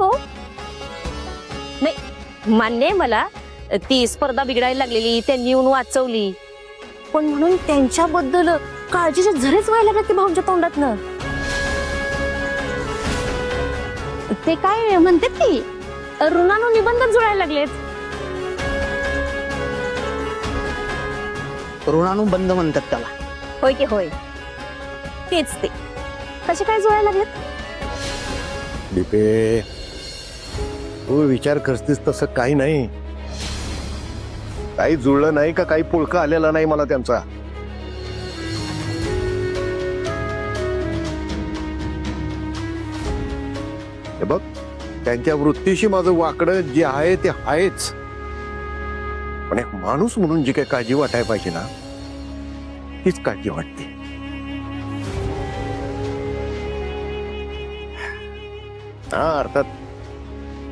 हो नाही मान्य आहे मला, ती स्पर्धा बिघडायला लागलेली, त्यांनी येऊन वाचवली, पण म्हणून त्यांच्याबद्दल काळजीचे झरेच व्हायला लागले भाऊंच्या तोंडातनं. ते काय म्हणतात की ऋणानु निबंध जुळायला लागलेत. ऋणानुबंध म्हणतात त्याला. होय की होय, तेच ते. कसे काय जुळायला लागलेत? दीपे, तू विचार करतेस तसं काही नाही. काही जुळलं नाही का काही पुळका आलेला नाही मला त्यांचा. हे बघ, त्यांच्या वृत्तीशी माझं वाकडं जे आहे ते आहेच, पण एक माणूस म्हणून जी काही काळजी वाटायला पाहिजे ना, तीच काळजी वाटते. हा, अर्थात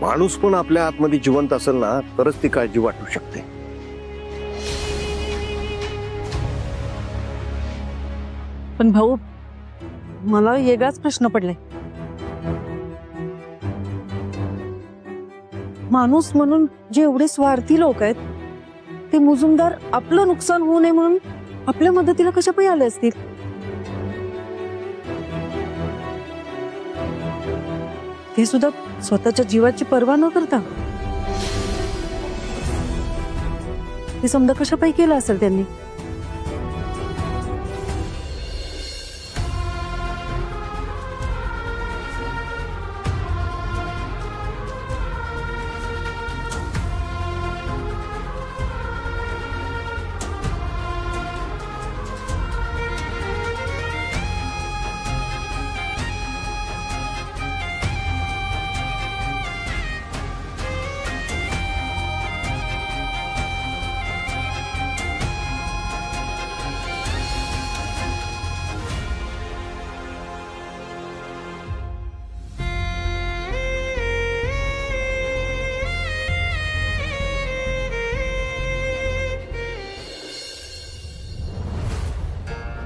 माणूस पण आपल्या आतमध्ये जिवंत असेल ना तरच ती काळजी वाटू शकते. पण भाऊ, मला वेगळाच प्रश्न पडलाय. माणूस म्हणून जे एवढे स्वार्थी लोक आहेत, ते मुजुमदार आपलं नुकसान होऊ नये म्हणून आपल्या मदतीला कशा पायी आले असतील? ते सुद्धा स्वतःच्या जीवाची पर्वा न करता. ते समजा कशा पायी केलं असेल त्यांनी?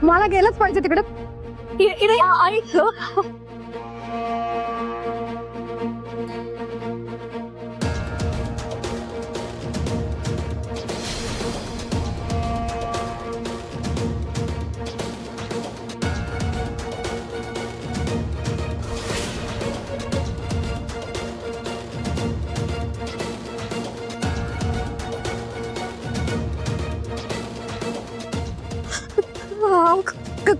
मला गेलंच पाहिजे तिकडे. ऐक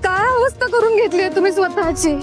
काय अवस्था करून घेतली तुम्ही स्वतःची.